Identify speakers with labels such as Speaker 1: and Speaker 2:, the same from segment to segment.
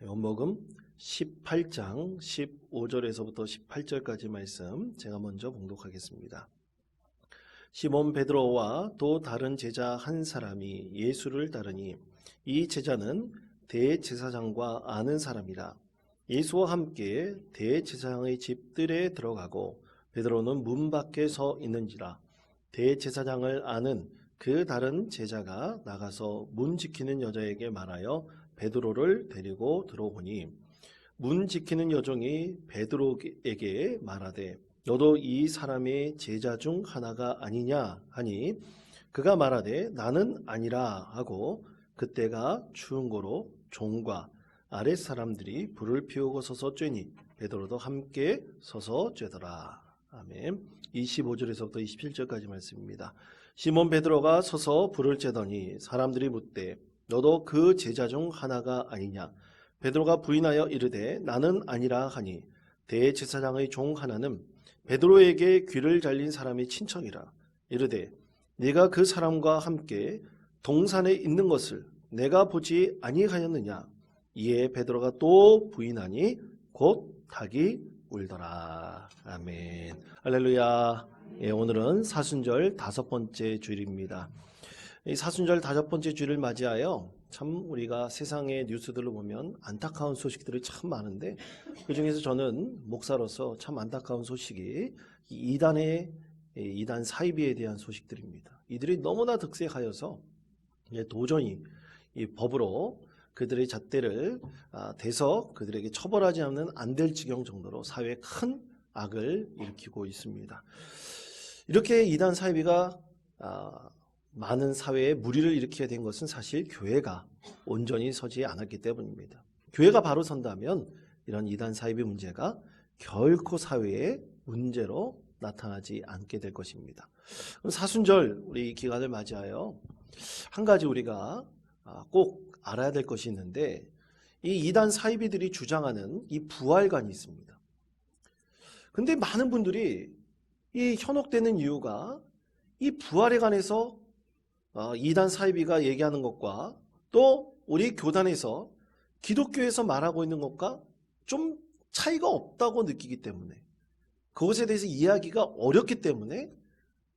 Speaker 1: 요한복음 18장 15절에서부터 18절까지 말씀 제가 먼저 봉독하겠습니다. 시몬 베드로와 또 다른 제자 한 사람이 예수를 따르니 이 제자는 대제사장과 아는 사람이라. 예수와 함께 대제사장의 집들에 들어가고 베드로는 문 밖에 서 있는지라. 대제사장을 아는 그 다른 제자가 나가서 문 지키는 여자에게 말하여 베드로를 데리고 들어오니 문 지키는 여종이 베드로에게 말하되 너도 이 사람의 제자 중 하나가 아니냐 하니 그가 말하되 나는 아니라 하고 그때가 추운 고로 종과 아랫 사람들이 불을 피우고 서서 쬐니 베드로도 함께 서서 쬐더라. 아멘. 25절에서부터 27절까지 말씀입니다. 시몬 베드로가 서서 불을 쬐더니 사람들이 묻되 너도 그 제자 중 하나가 아니냐? 베드로가 부인하여 이르되 나는 아니라 하니 대제사장의 종 하나는 베드로에게 귀를 잘린 사람의 친척이라. 이르되 네가 그 사람과 함께 동산에 있는 것을 내가 보지 아니하였느냐? 이에 베드로가 또 부인하니 곧 닭이 울더라. 아멘. 할렐루야. 예, 오늘은 사순절 5번째 주일입니다. 이 사순절 5번째 주일을 맞이하여 참 우리가 세상의 뉴스들을 보면 안타까운 소식들이 참 많은데 그중에서 저는 목사로서 참 안타까운 소식이 이단 사이비에 대한 소식들입니다. 이들이 너무나 득세하여서 도저히 이 법으로 그들의 잣대를 대서 그들에게 처벌하지 않으면 안 될 지경 정도로 사회에 큰 악을 일으키고 있습니다. 이렇게 이단 사이비가 많은 사회에 무리를 일으키게 된 것은 사실 교회가 온전히 서지 않았기 때문입니다. 교회가 바로 선다면 이런 이단 사이비 문제가 결코 사회의 문제로 나타나지 않게 될 것입니다. 사순절 우리 기간을 맞이하여 한 가지 우리가 꼭 알아야 될 것이 있는데 이 이단 사이비들이 주장하는 이 부활관이 있습니다. 근데 많은 분들이 이 현혹되는 이유가 이 부활에 관해서 이단 사이비가 얘기하는 것과 또 우리 교단에서 기독교에서 말하고 있는 것과 좀 차이가 없다고 느끼기 때문에 그것에 대해서 이해하기가 어렵기 때문에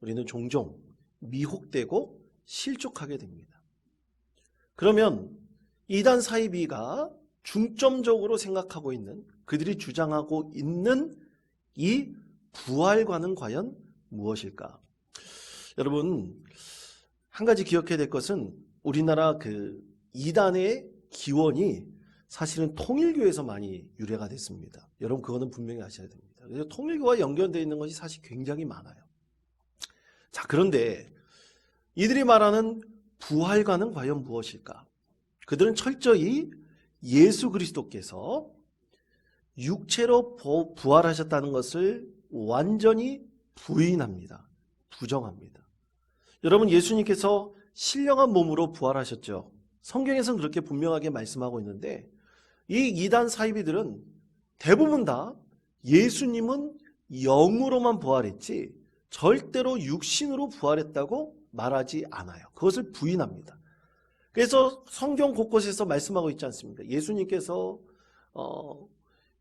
Speaker 1: 우리는 종종 미혹되고 실족하게 됩니다. 그러면 이단 사이비가 중점적으로 생각하고 있는 그들이 주장하고 있는 이 부활과는 과연 무엇일까? 여러분 한 가지 기억해야 될 것은 우리나라 그 이단의 기원이 사실은 통일교에서 많이 유래가 됐습니다. 여러분 그거는 분명히 아셔야 됩니다. 그래서 통일교와 연결되어 있는 것이 사실 굉장히 많아요. 자, 그런데 이들이 말하는 부활과는 과연 무엇일까? 그들은 철저히 예수 그리스도께서 육체로 부활하셨다는 것을 완전히 부인합니다. 부정합니다. 여러분 예수님께서 신령한 몸으로 부활하셨죠. 성경에서는 그렇게 분명하게 말씀하고 있는데 이 이단 사이비들은 대부분 다 예수님은 영으로만 부활했지 절대로 육신으로 부활했다고 말하지 않아요. 그것을 부인합니다. 그래서 성경 곳곳에서 말씀하고 있지 않습니까? 예수님께서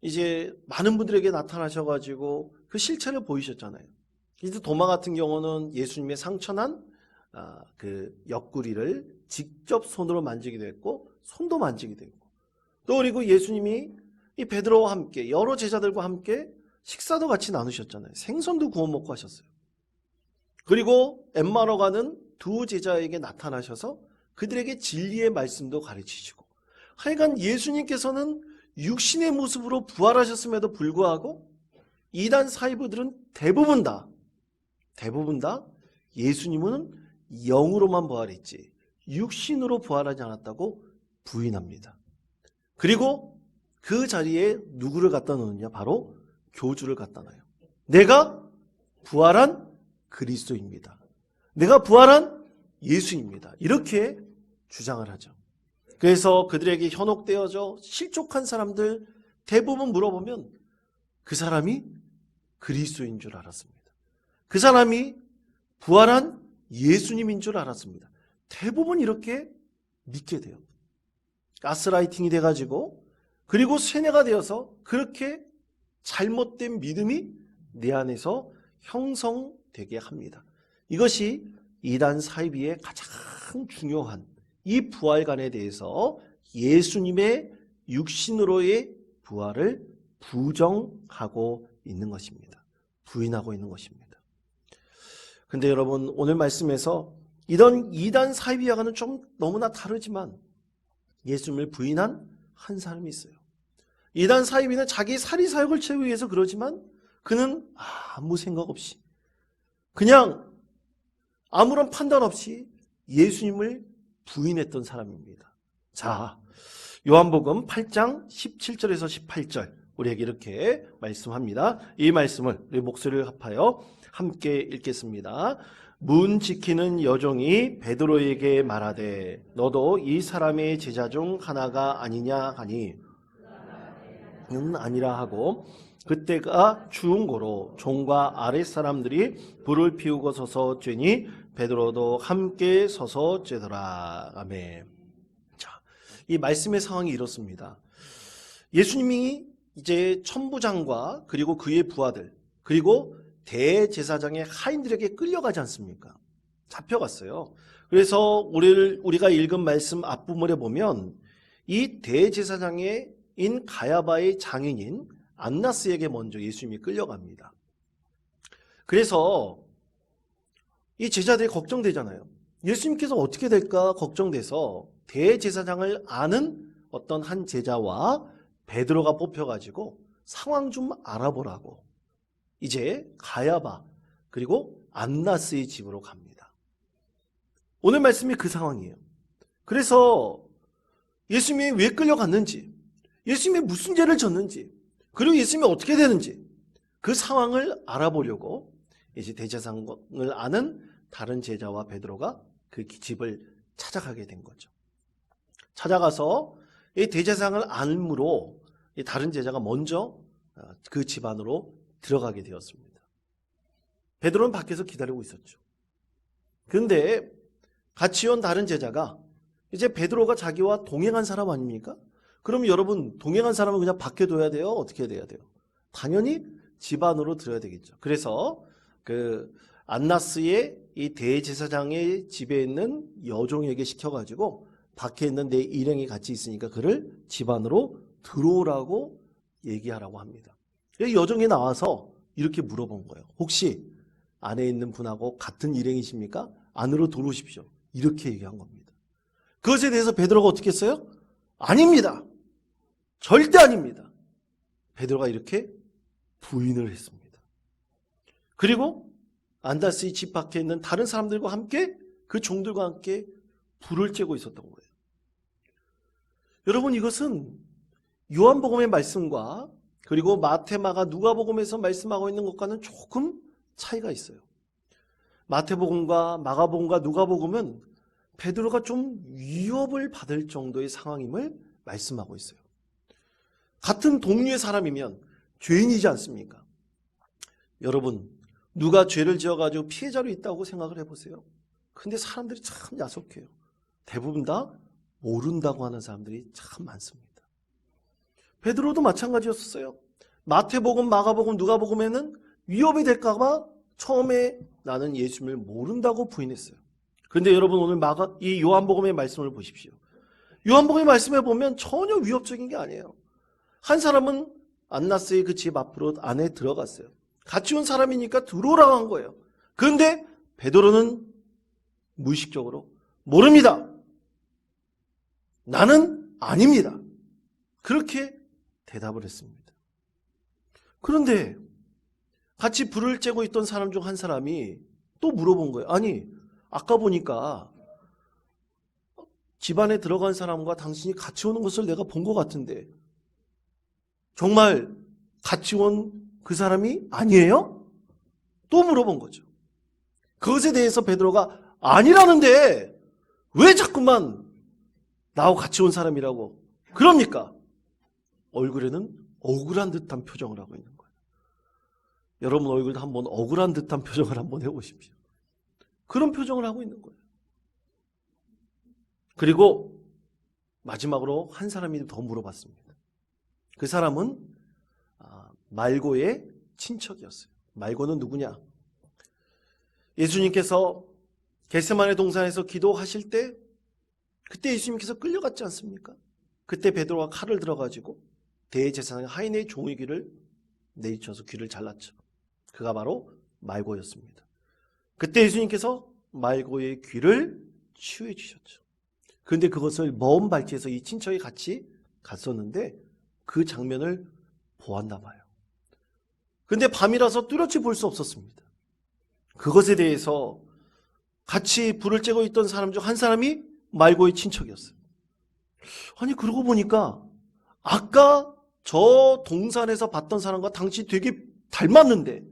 Speaker 1: 이제 많은 분들에게 나타나셔가지고 그 실체를 보이셨잖아요. 이제 도마 같은 경우는 예수님의 상처난 그 옆구리를 직접 손으로 만지기도 했고 손도 만지기도 했고 또 그리고 예수님이 이 베드로와 함께 여러 제자들과 함께 식사도 같이 나누셨잖아요. 생선도 구워 먹고 하셨어요. 그리고 엠마오 가는 두 제자에게 나타나셔서 그들에게 진리의 말씀도 가르치시고 하여간 예수님께서는 육신의 모습으로 부활하셨음에도 불구하고 이단 사이비들은 대부분 다 예수님은 영으로만 부활했지 육신으로 부활하지 않았다고 부인합니다. 그리고 그 자리에 누구를 갖다 놓느냐? 바로 교주를 갖다 놔요. 내가 부활한 그리스도입니다. 내가 부활한 예수입니다. 이렇게 주장을 하죠. 그래서 그들에게 현혹되어져 실족한 사람들 대부분 물어보면 그 사람이 그리스도인 줄 알았습니다. 그 사람이 부활한 예수님인 줄 알았습니다. 대부분 이렇게 믿게 돼요. 가스라이팅이 돼가지고 그리고 세뇌가 되어서 그렇게 잘못된 믿음이 내 안에서 형성되게 합니다. 이것이 이단 사이비의 가장 중요한 이 부활관에 대해서 예수님의 육신으로의 부활을 부정하고 있는 것입니다. 부인하고 있는 것입니다. 근데 여러분, 오늘 말씀에서 이런 이단 사이비와는 좀 너무나 다르지만 예수님을 부인한 한 사람이 있어요. 이단 사이비는 자기 사리사욕을 채우기 위해서 그러지만 그는 아무 생각 없이 그냥 아무런 판단 없이 예수님을 부인했던 사람입니다. 자, 요한복음 8장 17절에서 18절 우리에게 이렇게 말씀합니다. 이 말씀을 우리 목소리를 합하여 함께 읽겠습니다. 문 지키는 여종이 베드로에게 말하되 너도 이 사람의 제자 중 하나가 아니냐 하니 는 아니라 하고 그때가 추운 고로 종과 아랫 사람들이 불을 피우고 서서 쬐니 베드로도 함께 서서 쬐더라. 아멘. 자, 이 말씀의 상황이 이렇습니다. 예수님이 이제 천부장과 그리고 그의 부하들 그리고 대제사장의 하인들에게 끌려가지 않습니까? 잡혀갔어요. 그래서 우리가 읽은 말씀 앞부분에 보면 이 대제사장인 가야바의 장인인 안나스에게 먼저 예수님이 끌려갑니다. 그래서 이 제자들이 걱정되잖아요. 예수님께서 어떻게 될까 걱정돼서 대제사장을 아는 어떤 한 제자와 베드로가 뽑혀가지고 상황 좀 알아보라고 이제 가야바 그리고 안나스의 집으로 갑니다. 오늘 말씀이 그 상황이에요. 그래서 예수님이 왜 끌려갔는지, 예수님이 무슨 죄를 졌는지, 그리고 예수님이 어떻게 되는지 그 상황을 알아보려고 이제 대제사장을 아는 다른 제자와 베드로가 그 집을 찾아가게 된 거죠. 찾아가서 이 대제사장을 안으로 다른 제자가 먼저 그 집 안으로 들어가게 되었습니다. 베드로는 밖에서 기다리고 있었죠. 그런데 같이 온 다른 제자가 이제 베드로가 자기와 동행한 사람 아닙니까? 그럼 여러분 동행한 사람은 그냥 밖에 둬야 돼요? 어떻게 돼야 돼요? 당연히 집 안으로 들어야 되겠죠. 그래서 그 안나스의 이 대제사장의 집에 있는 여종에게 시켜가지고 밖에 있는 내 일행이 같이 있으니까 그를 집 안으로 들어오라고 얘기하라고 합니다. 여종이 나와서 이렇게 물어본 거예요. 혹시 안에 있는 분하고 같은 일행이십니까? 안으로 들어오십시오. 이렇게 얘기한 겁니다. 그것에 대해서 베드로가 어떻게 했어요? 아닙니다. 절대 아닙니다. 베드로가 이렇게 부인을 했습니다. 그리고 안다스의 집 밖에 있는 다른 사람들과 함께 그 종들과 함께 불을 쬐고 있었던 거예요. 여러분, 이것은 요한복음의 말씀과 그리고 마태, 마가, 누가복음에서 말씀하고 있는 것과는 조금 차이가 있어요. 마태복음과 마가복음과 누가복음은 베드로가 좀 위협을 받을 정도의 상황임을 말씀하고 있어요. 같은 동류의 사람이면 죄인이지 않습니까? 여러분, 누가 죄를 지어가지고 피해자로 있다고 생각을 해보세요. 근데 사람들이 참 야속해요. 대부분 다 모른다고 하는 사람들이 참 많습니다. 베드로도 마찬가지였어요. 마태복음, 마가복음, 누가복음에는 위협이 될까봐 처음에 나는 예수님을 모른다고 부인했어요. 그런데 여러분 오늘 이 요한복음의 말씀을 보십시오. 요한복음의 말씀에 보면 전혀 위협적인 게 아니에요. 한 사람은 안나스의 그 집 앞으로 안에 들어갔어요. 같이 온 사람이니까 들어오라고 한 거예요. 그런데 베드로는 무의식적으로 모릅니다. 나는 아닙니다. 그렇게 대답을 했습니다. 그런데 같이 불을 쬐고 있던 사람 중 한 사람이 또 물어본 거예요. 아니, 아까 보니까 집안에 들어간 사람과 당신이 같이 오는 것을 내가 본 것 같은데 정말 같이 온 그 사람이 아니에요? 또 물어본 거죠. 그것에 대해서 베드로가 아니라는데 왜 자꾸만 나하고 같이 온 사람이라고 그럽니까? 얼굴에는 억울한 듯한 표정을 하고 있는 거예요. 여러분 얼굴도 한번 억울한 듯한 표정을 한번 해보십시오. 그런 표정을 하고 있는 거예요. 그리고 마지막으로 한 사람이 더 물어봤습니다. 그 사람은 말고의 친척이었어요. 말고는 누구냐? 예수님께서 겟세마네 동산에서 기도하실 때 그때 예수님께서 끌려갔지 않습니까? 그때 베드로가 칼을 들어가지고 대제사장 하인의 종의 귀를 내리쳐서 귀를 잘랐죠. 그가 바로 말고였습니다. 그때 예수님께서 말고의 귀를 치유해 주셨죠. 그런데 그것을 먼 발치에서 이 친척이 같이 갔었는데 그 장면을 보았나 봐요. 그런데 밤이라서 뚜렷이 볼 수 없었습니다. 그것에 대해서 같이 불을 쬐고 있던 사람 중 한 사람이 말고의 친척이었어요. 아니 그러고 보니까 아까 저 동산에서 봤던 사람과 당신 되게 닮았는데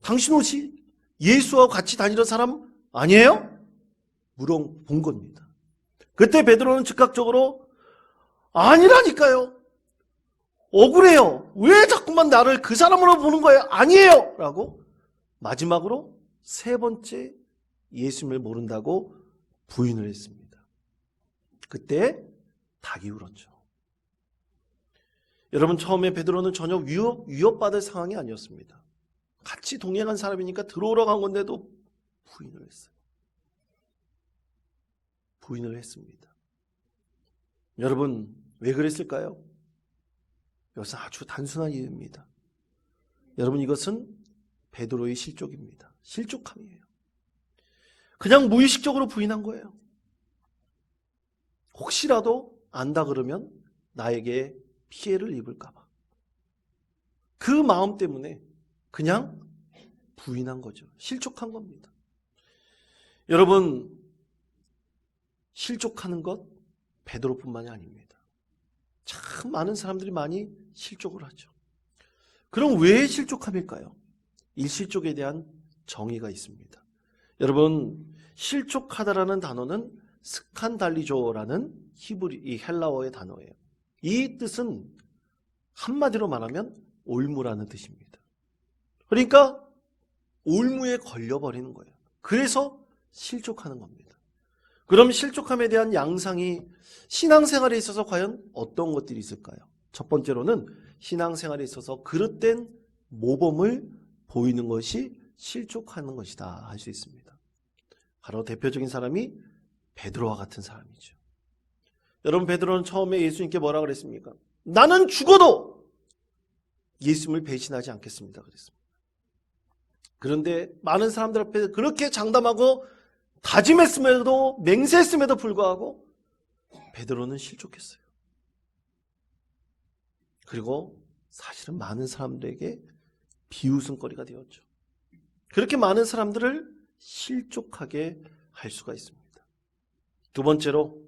Speaker 1: 당신 혹시 예수와 같이 다니던 사람 아니에요? 물어본 겁니다. 그때 베드로는 즉각적으로 아니라니까요. 억울해요. 왜 자꾸만 나를 그 사람으로 보는 거예요? 아니에요. 라고 마지막으로 세 번째 예수님을 모른다고 부인을 했습니다. 그때 닭이 울었죠. 여러분 처음에 베드로는 전혀 위협받을 상황이 아니었습니다. 같이 동행한 사람이니까 들어오라고 한 건데도 부인을 했어요. 부인을 했습니다. 여러분 왜 그랬을까요? 이것은 아주 단순한 이유입니다. 여러분 이것은 베드로의 실족입니다. 실족함이에요. 그냥 무의식적으로 부인한 거예요. 혹시라도 안다 그러면 나에게 피해를 입을까 봐. 그 마음 때문에 그냥 부인한 거죠. 실족한 겁니다. 여러분 실족하는 것 베드로뿐만이 아닙니다. 참 많은 사람들이 많이 실족을 하죠. 그럼 왜 실족함일까요? 이 실족에 대한 정의가 있습니다. 여러분 실족하다라는 단어는 스칸달리조라는 이 헬라어의 단어예요. 이 뜻은 한마디로 말하면 올무라는 뜻입니다. 그러니까 올무에 걸려버리는 거예요. 그래서 실족하는 겁니다. 그럼 실족함에 대한 양상이 신앙생활에 있어서 과연 어떤 것들이 있을까요? 첫 번째로는 신앙생활에 있어서 그릇된 모범을 보이는 것이 실족하는 것이다 할 수 있습니다. 바로 대표적인 사람이 베드로와 같은 사람이죠. 여러분 베드로는 처음에 예수님께 뭐라 그랬습니까? 나는 죽어도 예수님을 배신하지 않겠습니다 그랬습니다. 그런데 많은 사람들 앞에 그렇게 장담하고 다짐했음에도 맹세했음에도 불구하고 베드로는 실족했어요. 그리고 사실은 많은 사람들에게 비웃음거리가 되었죠. 그렇게 많은 사람들을 실족하게 할 수가 있습니다. 두 번째로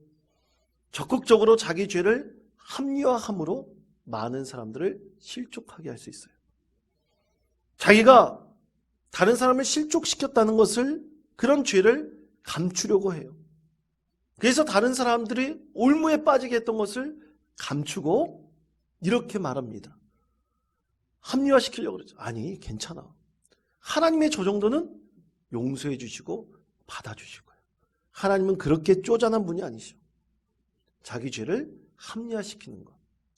Speaker 1: 적극적으로 자기 죄를 합리화함으로 많은 사람들을 실족하게 할 수 있어요. 자기가 다른 사람을 실족시켰다는 것을 그런 죄를 감추려고 해요. 그래서 다른 사람들이 올무에 빠지게 했던 것을 감추고 이렇게 말합니다. 합리화시키려고 그러죠. 아니 괜찮아. 하나님의 저 정도는 용서해 주시고 받아주실 거예요. 하나님은 그렇게 쪼잔한 분이 아니시오. 자기 죄를 합리화시키는 것.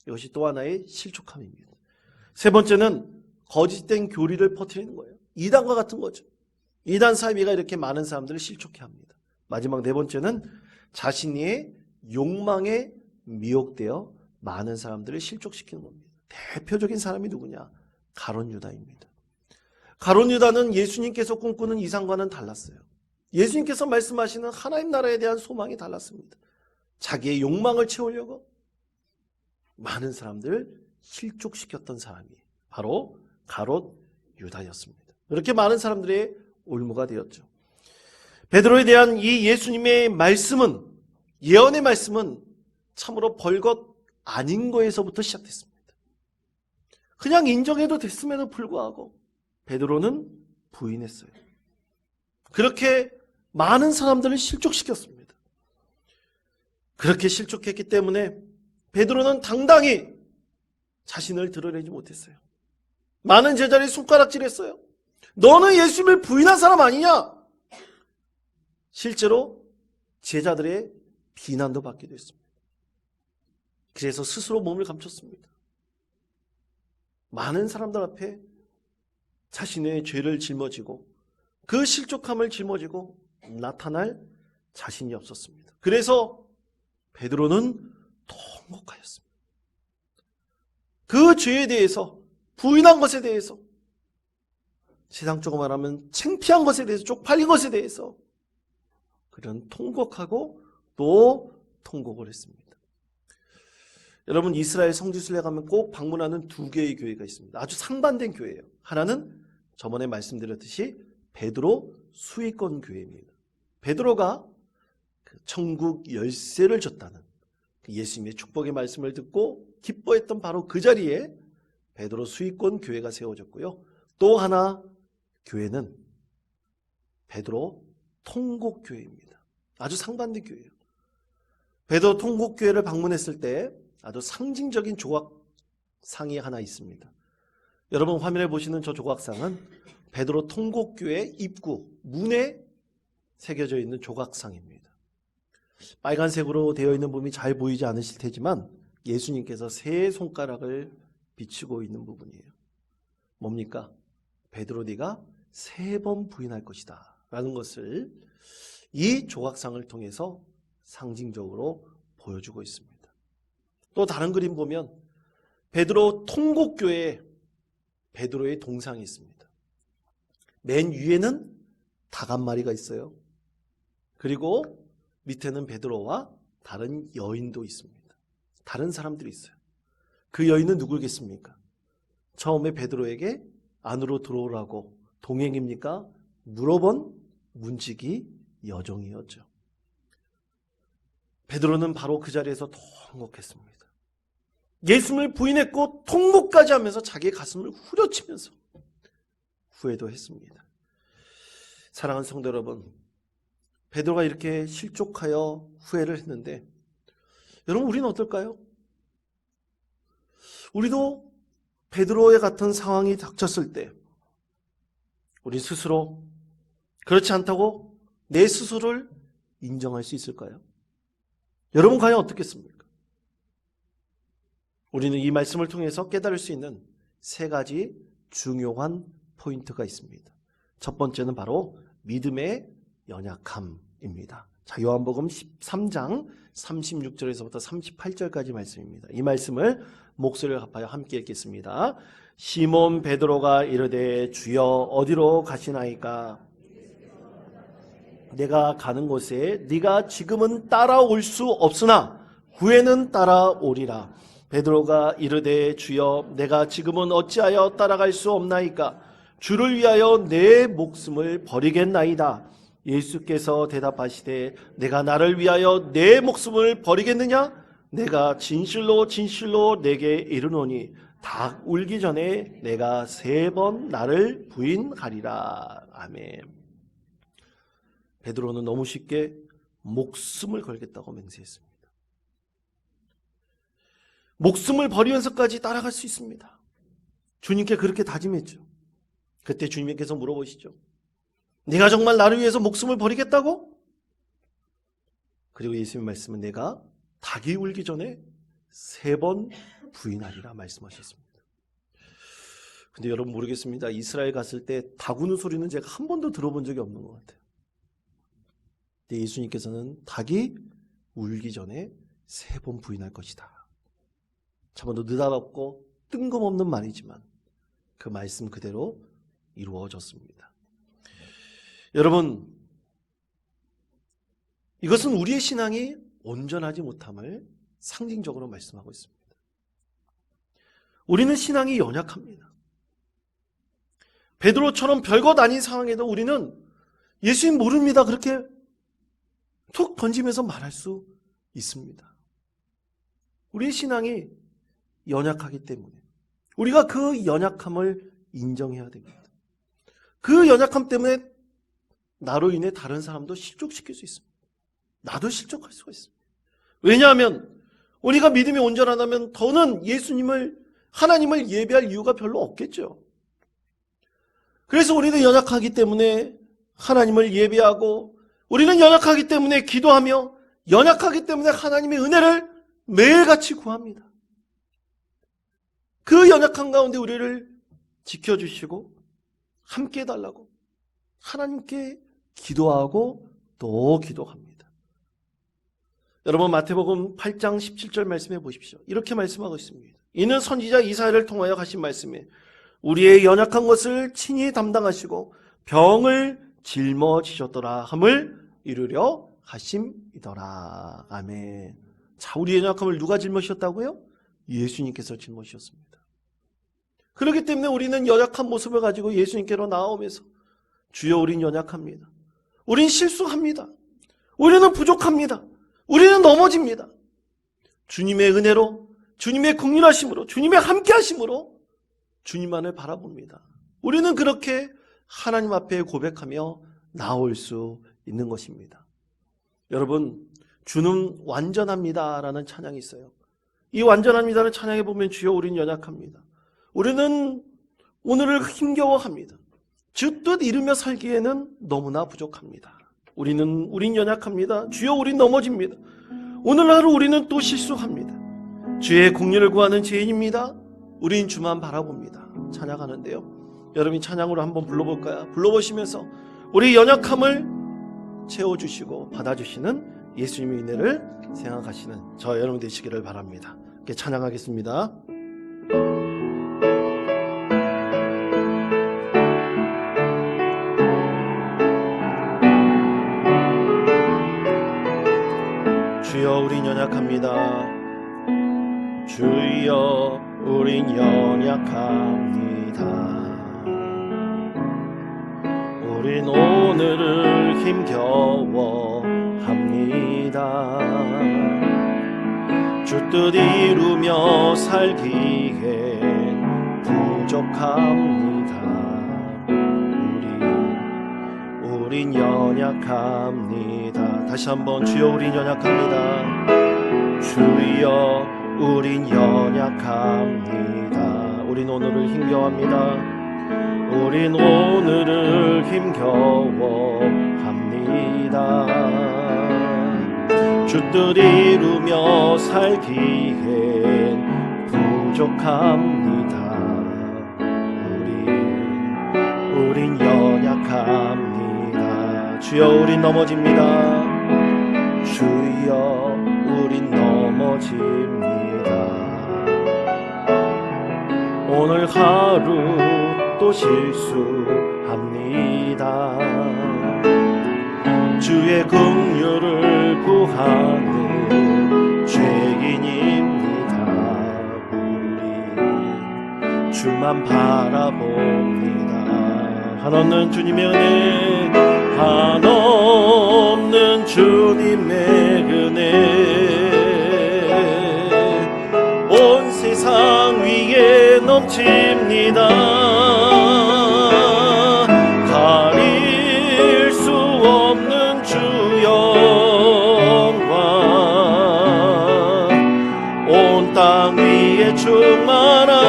Speaker 1: 이것이 또 하나의 실족함입니다. 세 번째는 거짓된 교리를 퍼뜨리는 거예요. 이단과 같은 거죠. 이단 사이비가 이렇게 많은 사람들을 실족해 합니다. 마지막 네 번째는 자신의 욕망에 미혹되어 많은 사람들을 실족시키는 겁니다. 대표적인 사람이 누구냐? 가룟 유다입니다. 가룟 유다는 예수님께서 꿈꾸는 이상과는 달랐어요. 예수님께서 말씀하시는 하나님 나라에 대한 소망이 달랐습니다. 자기의 욕망을 채우려고 많은 사람들을 실족시켰던 사람이 바로 가룟 유다였습니다. 그렇게 많은 사람들의 올무가 되었죠. 베드로에 대한 이 예수님의 말씀은, 예언의 말씀은 참으로 별것 아닌 거에서부터 시작됐습니다. 그냥 인정해도 됐음에도 불구하고 베드로는 부인했어요. 그렇게 많은 사람들을 실족시켰습니다. 그렇게 실족했기 때문에 베드로는 당당히 자신을 드러내지 못했어요. 많은 제자들이 손가락질했어요. 너는 예수님을 부인한 사람 아니냐? 실제로 제자들의 비난도 받기도 했습니다. 그래서 스스로 몸을 감췄습니다. 많은 사람들 앞에 자신의 죄를 짊어지고 그 실족함을 짊어지고 나타날 자신이 없었습니다. 그래서 베드로는 통곡하였습니다. 그 죄에 대해서, 부인한 것에 대해서, 세상적으로 말하면 창피한 것에 대해서, 쪽팔린 것에 대해서 그는 통곡하고 또 통곡을 했습니다. 여러분, 이스라엘 성지순례 가면 꼭 방문하는 두 개의 교회가 있습니다. 아주 상반된 교회예요. 하나는 저번에 말씀드렸듯이 베드로 수익권 교회입니다. 베드로가 천국 열쇠를 줬다는 예수님의 축복의 말씀을 듣고 기뻐했던 바로 그 자리에 베드로 수익권 교회가 세워졌고요. 또 하나 교회는 베드로 통곡교회입니다. 아주 상반된 교회예요. 베드로 통곡교회를 방문했을 때 아주 상징적인 조각상이 하나 있습니다. 여러분 화면에 보시는 저 조각상은 베드로 통곡교회 입구 문에 새겨져 있는 조각상입니다. 빨간색으로 되어 있는 부분이 잘 보이지 않으실 테지만 예수님께서 세 손가락을 비추고 있는 부분이에요. 뭡니까? 베드로 네가 3번 부인할 것이다 라는 것을 이 조각상을 통해서 상징적으로 보여주고 있습니다. 또 다른 그림 보면 베드로 통곡교회에 베드로의 동상이 있습니다. 맨 위에는 닭 한 마리가 있어요. 그리고 밑에는 베드로와 다른 여인도 있습니다. 다른 사람들이 있어요. 그 여인은 누구겠습니까? 처음에 베드로에게 안으로 들어오라고 동행입니까? 물어본 문지기 여종이었죠. 베드로는 바로 그 자리에서 통곡했습니다. 예수님을 부인했고 통곡까지 하면서 자기의 가슴을 후려치면서 후회도 했습니다. 사랑하는 성도 여러분, 베드로가 이렇게 실족하여 후회를 했는데 여러분 우리는 어떨까요? 우리도 베드로의 같은 상황이 닥쳤을 때 우리 스스로 그렇지 않다고 내 스스로를 인정할 수 있을까요? 여러분 과연 어떻겠습니까? 우리는 이 말씀을 통해서 깨달을 수 있는 3가지 중요한 포인트가 있습니다. 첫 번째는 바로 믿음의 연약함입니다. 자, 요한복음 13장 36절에서부터 38절까지 말씀입니다. 이 말씀을 목소리를 합하여 함께 읽겠습니다. 시몬 베드로가 이르되 주여 어디로 가시나이까? 내가 가는 곳에 네가 지금은 따라올 수 없으나 후에는 따라오리라. 베드로가 이르되 주여 내가 지금은 어찌하여 따라갈 수 없나이까? 주를 위하여 내 목숨을 버리겠나이다. 예수께서 대답하시되 내가 나를 위하여 내 목숨을 버리겠느냐? 내가 진실로 진실로 내게 이르노니 닭 울기 전에 내가 3번 나를 부인하리라. 아멘. 베드로는 너무 쉽게 목숨을 걸겠다고 맹세했습니다. 목숨을 버리면서까지 따라갈 수 있습니다. 주님께 그렇게 다짐했죠. 그때 주님께서 물어보시죠. 네가 정말 나를 위해서 목숨을 버리겠다고? 그리고 예수님의 말씀은 내가 닭이 울기 전에 3번 부인하리라 말씀하셨습니다. 근데 여러분 모르겠습니다. 이스라엘 갔을 때 닭 우는 소리는 제가 한 번도 들어본 적이 없는 것 같아요. 근데 예수님께서는 닭이 울기 전에 3번 부인할 것이다. 참으로 느닷없고 뜬금없는 말이지만 그 말씀 그대로 이루어졌습니다. 여러분, 이것은 우리의 신앙이 온전하지 못함을 상징적으로 말씀하고 있습니다. 우리는 신앙이 연약합니다. 베드로처럼 별것 아닌 상황에도 우리는 예수님 모릅니다. 그렇게 툭 던지면서 말할 수 있습니다. 우리의 신앙이 연약하기 때문에 우리가 그 연약함을 인정해야 됩니다. 그 연약함 때문에 나로 인해 다른 사람도 실족시킬 수 있습니다. 나도 실족할 수가 있습니다. 왜냐하면 우리가 믿음이 온전하다면 더는 하나님을 예배할 이유가 별로 없겠죠. 그래서 우리는 연약하기 때문에 하나님을 예배하고 우리는 연약하기 때문에 기도하며 연약하기 때문에 하나님의 은혜를 매일같이 구합니다. 그 연약한 가운데 우리를 지켜주시고 함께 해달라고 하나님께 기도하고 또 기도합니다. 여러분, 마태복음 8장 17절 말씀해 보십시오. 이렇게 말씀하고 있습니다. 이는 선지자 이사야를 통하여 하신 말씀에 우리의 연약한 것을 친히 담당하시고 병을 짊어지셨더라 함을 이루려 하심이더라. 아멘. 자, 우리의 연약함을 누가 짊어지셨다고요? 예수님께서 짊어지셨습니다. 그렇기 때문에 우리는 연약한 모습을 가지고 예수님께로 나아오면서 주여, 우린 연약합니다. 우린 실수합니다. 우리는 부족합니다. 우리는 넘어집니다. 주님의 은혜로, 주님의 긍휼하심으로, 주님의 함께하심으로 주님만을 바라봅니다. 우리는 그렇게 하나님 앞에 고백하며 나올 수 있는 것입니다. 여러분, 주는 완전합니다라는 찬양이 있어요. 이 완전합니다라는 찬양에 보면 주여, 우린 연약합니다. 우리는 오늘을 힘겨워합니다. 주 뜻 이루며 살기에는 너무나 부족합니다. 우린 연약합니다. 주여, 우린 넘어집니다. 오늘 하루 우리는 또 실수합니다. 주의 긍휼을 구하는 죄인입니다. 우린 주만 바라봅니다. 찬양하는데요, 여러분이 찬양으로 한번 불러볼까요? 불러보시면서 우리 연약함을 채워주시고 받아주시는 예수님의 은혜를 생각하시는 저 여러분 되시기를 바랍니다. 이렇게 찬양하겠습니다. 주여, 우린 연약합니다. 주여, 우린 연약합니다. 우린 오늘을 힘겨워합니다. 주 뜻 이루며 살기엔 부족합니다. 우린 연약합니다. 다시 한번, 주여, 우린 연약합니다. 주여, 우린 연약합니다. 우린 오늘을 힘겨워합니다. 우린 오늘을 힘겨워합니다. 주 뜻 이루며 살기엔 부족합니다. 우린 연약합니다. 주여, 우린 넘어집니다. 주여, 우린 넘어집니다. 오늘 하루 또 실수합니다. 주의 긍휼을 구하는 죄인입니다. 우리 주만 바라봅니다. 한없는 주님의 은혜, 한없는 주님의 은혜, 온 세상 위에 넘칩니다. 가릴 수 없는 주 영광, 온 땅 위에 충만합니다.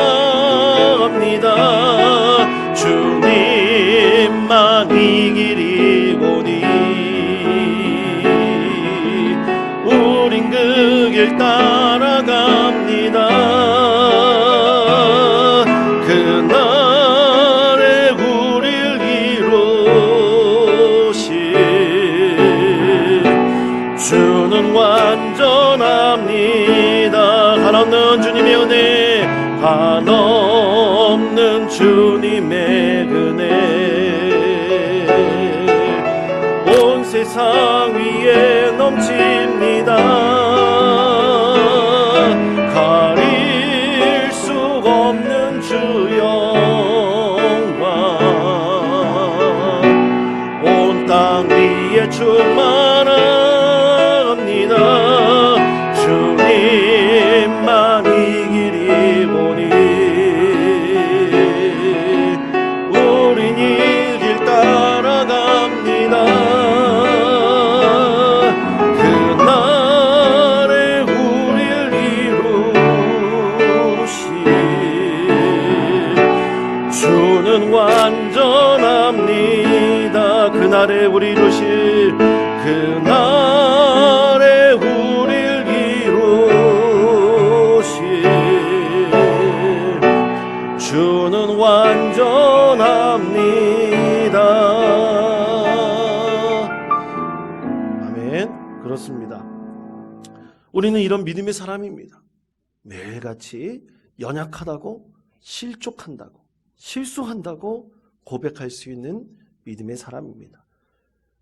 Speaker 1: 주님만 이 길이 오니 우린 그 길 따라갑니다. 그날에 우릴 이루실 주는 완전합니다. 한없는 주님의 은혜, 한없는 주님의 은혜, 온 세상 위에 넘칩니다. 가릴 수 없는 주 영광, 온 땅 위에 충만합니다. 주님만 이 길이 보니 우린 이 길 따라갑니다. 그날에 우릴 이루실 주는 완전합니다. 그날에 우리 이루실, 그날에 우릴 이루실 우리는 이런 믿음의 사람입니다. 매일같이 연약하다고, 실족한다고, 실수한다고 고백할 수 있는 믿음의 사람입니다.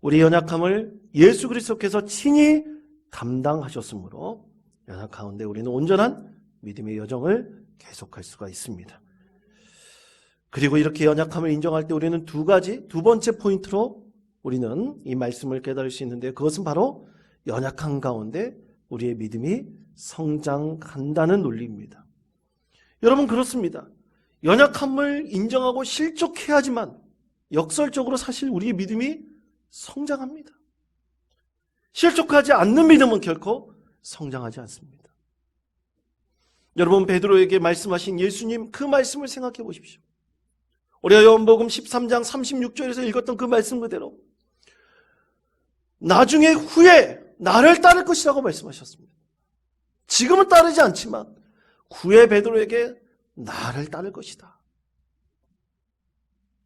Speaker 1: 우리 연약함을 예수 그리스도께서 친히 담당하셨으므로 연약 가운데 우리는 온전한 믿음의 여정을 계속할 수가 있습니다. 그리고 이렇게 연약함을 인정할 때 우리는 두 번째 포인트로 우리는 이 말씀을 깨달을 수 있는데, 그것은 바로 연약한 가운데 우리의 믿음이 성장한다는 논리입니다. 여러분, 그렇습니다. 연약함을 인정하고 실족해야지만 역설적으로 사실 우리의 믿음이 성장합니다. 실족하지 않는 믿음은 결코 성장하지 않습니다. 여러분, 베드로에게 말씀하신 예수님 그 말씀을 생각해 보십시오. 우리가 요한복음 13장 36절에서 읽었던 그 말씀 그대로 나중에 후에 나를 따를 것이라고 말씀하셨습니다. 지금은 따르지 않지만 후에 베드로에게 나를 따를 것이다.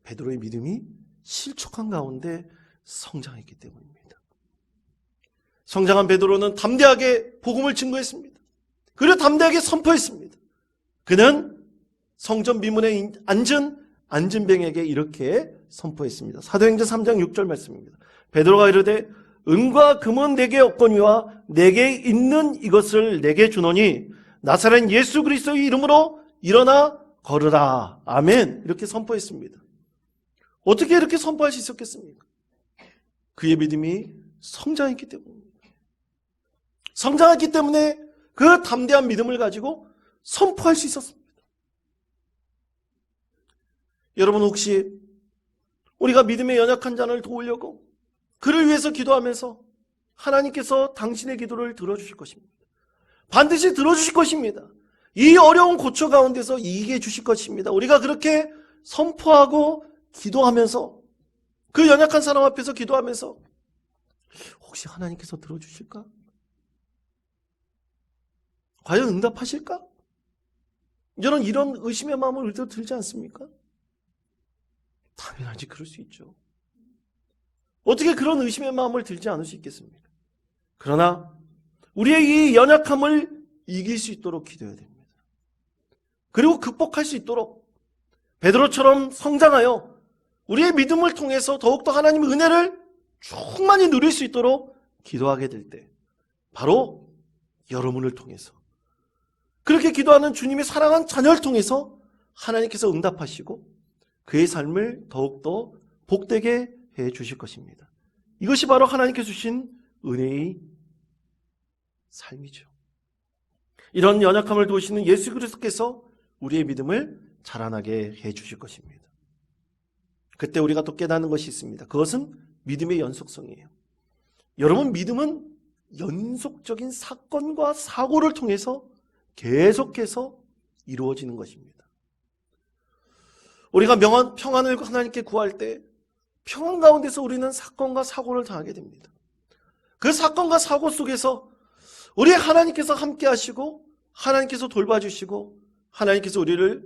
Speaker 1: 베드로의 믿음이 실족한 가운데 성장했기 때문입니다. 성장한 베드로는 담대하게 복음을 증거했습니다. 그리고 담대하게 선포했습니다. 그는 성전 미문에 앉은 안진뱅에게 이렇게 선포했습니다. 사도행전 3장 6절 말씀입니다. 베드로가 이르되 은과 금은 내게 없거니와 내게 있는 이것을 내게 주노니 나사렛 예수 그리스도의 이름으로 일어나 걸으라. 아멘. 이렇게 선포했습니다. 어떻게 이렇게 선포할 수 있었겠습니까? 그의 믿음이 성장했기 때문입니다. 성장했기 때문에 그 담대한 믿음을 가지고 선포할 수 있었습니다. 여러분, 혹시 우리가 믿음의 연약한 자를 도우려고 그를 위해서 기도하면서 하나님께서 당신의 기도를 들어주실 것입니다. 반드시 들어주실 것입니다. 이 어려운 고초 가운데서 이기게 주실 것입니다. 우리가 그렇게 선포하고 기도하면서 그 연약한 사람 앞에서 기도하면서 혹시 하나님께서 들어주실까? 과연 응답하실까? 저는 이런 의심의 마음을 우리도 들지 않습니까? 당연하지, 그럴 수 있죠. 어떻게 그런 의심의 마음을 들지 않을 수 있겠습니까? 그러나 우리의 이 연약함을 이길 수 있도록 기도해야 됩니다. 그리고 극복할 수 있도록 베드로처럼 성장하여 우리의 믿음을 통해서 더욱더 하나님의 은혜를 충만히 누릴 수 있도록 기도하게 될 때 바로 여러분을 통해서, 그렇게 기도하는 주님의 사랑한 자녀를 통해서 하나님께서 응답하시고 그의 삶을 더욱더 복되게 해 주실 것입니다. 이것이 바로 하나님께서 주신 은혜의 삶이죠. 이런 연약함을 도우시는 예수 그리스도께서 우리의 믿음을 자라나게 해 주실 것입니다. 그때 우리가 또 깨닫는 것이 있습니다. 그것은 믿음의 연속성이에요. 여러분, 믿음은 연속적인 사건과 사고를 통해서 계속해서 이루어지는 것입니다. 우리가 평안을 하나님께 구할 때 평안 가운데서 우리는 사건과 사고를 당하게 됩니다. 그 사건과 사고 속에서 우리 하나님께서 함께 하시고 하나님께서 돌봐주시고 하나님께서 우리를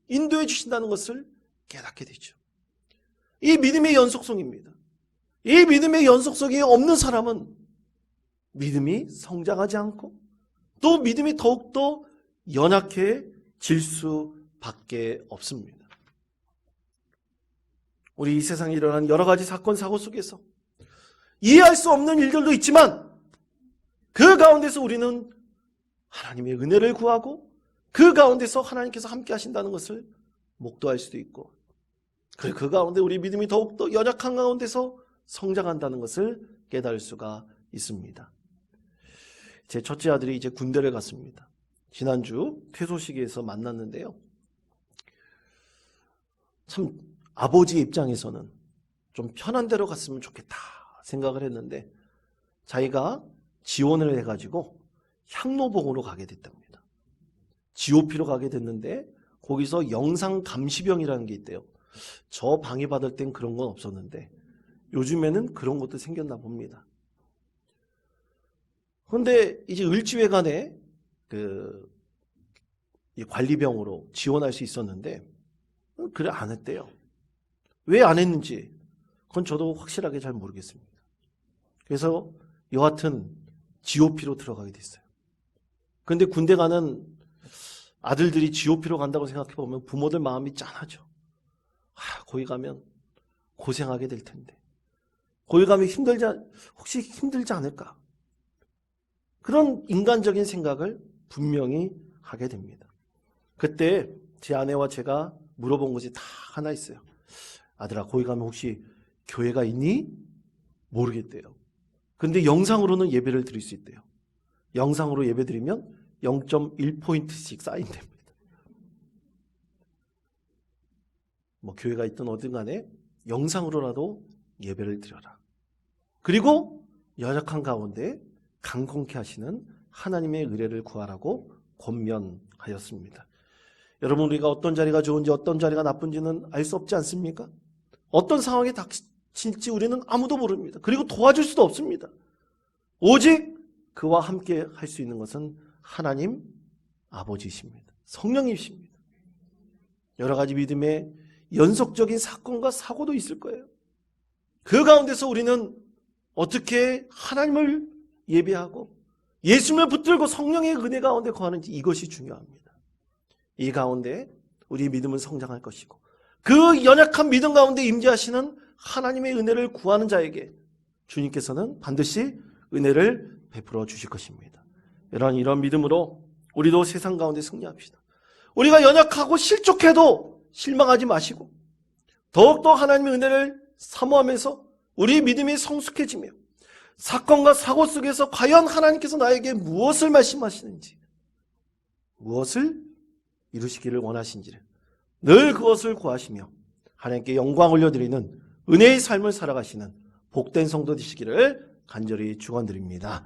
Speaker 1: 인도해 주신다는 것을 깨닫게 되죠. 이 믿음의 연속성입니다. 이 믿음의 연속성이 없는 사람은 믿음이 성장하지 않고 또 믿음이 더욱더 연약해질 수밖에 없습니다. 우리 이 세상에 일어난 여러 가지 사건 사고 속에서 이해할 수 없는 일들도 있지만 그 가운데서 우리는 하나님의 은혜를 구하고 그 가운데서 하나님께서 함께 하신다는 것을 목도할 수도 있고, 그 가운데 우리 믿음이 더욱더 연약한 가운데서 성장한다는 것을 깨달을 수가 있습니다. 제 첫째 아들이 이제 군대를 갔습니다. 지난주 퇴소식에서 만났는데요. 참 아버지 입장에서는 좀 편한 데로 갔으면 좋겠다 생각을 했는데 자기가 지원을 해가지고 향로봉으로 가게 됐답니다. GOP로 가게 됐는데 거기서 영상감시병이라는 게 있대요. 저 방위 받을 땐 그런 건 없었는데 요즘에는 그런 것도 생겼나 봅니다. 그런데 이제 을지회관에 이 관리병으로 지원할 수 있었는데 그래 안 했대요. 왜 안 했는지 그건 저도 확실하게 잘 모르겠습니다. 그래서 여하튼 GOP로 들어가게 됐어요. 근데 군대 가는 아들들이 GOP로 간다고 생각해 보면 부모들 마음이 짠하죠. 거기 가면 고생하게 될 텐데. 거기 가면 혹시 힘들지 않을까? 그런 인간적인 생각을 분명히 하게 됩니다. 그때 제 아내와 제가 물어본 것이 다 하나 있어요. 아들아, 거기 가면 혹시 교회가 있니? 모르겠대요. 근데 영상으로는 예배를 드릴 수 있대요. 영상으로 예배 드리면 0.1포인트씩 쌓인답니다. 뭐 교회가 있든 어딘 간에 영상으로라도 예배를 드려라. 그리고 연약한 가운데 강건케 하시는 하나님의 의뢰를 구하라고 권면하였습니다. 여러분, 우리가 어떤 자리가 좋은지 어떤 자리가 나쁜지는 알 수 없지 않습니까? 어떤 상황에 닥칠지 우리는 아무도 모릅니다. 그리고 도와줄 수도 없습니다. 오직 그와 함께 할 수 있는 것은 하나님 아버지이십니다. 성령이십니다. 여러 가지 믿음의 연속적인 사건과 사고도 있을 거예요. 그 가운데서 우리는 어떻게 하나님을 예배하고 예수님을 붙들고 성령의 은혜 가운데 거하는지, 이것이 중요합니다. 이 가운데 우리 믿음은 성장할 것이고, 그 연약한 믿음 가운데 임재하시는 하나님의 은혜를 구하는 자에게 주님께서는 반드시 은혜를 베풀어 주실 것입니다. 이런 믿음으로 우리도 세상 가운데 승리합시다. 우리가 연약하고 실족해도 실망하지 마시고 더욱더 하나님의 은혜를 사모하면서 우리 믿음이 성숙해지며 사건과 사고 속에서 과연 하나님께서 나에게 무엇을 말씀하시는지, 무엇을 이루시기를 원하신지를 늘 그것을 구하시며 하나님께 영광 올려드리는 은혜의 삶을 살아가시는 복된 성도 되시기를 간절히 축원드립니다.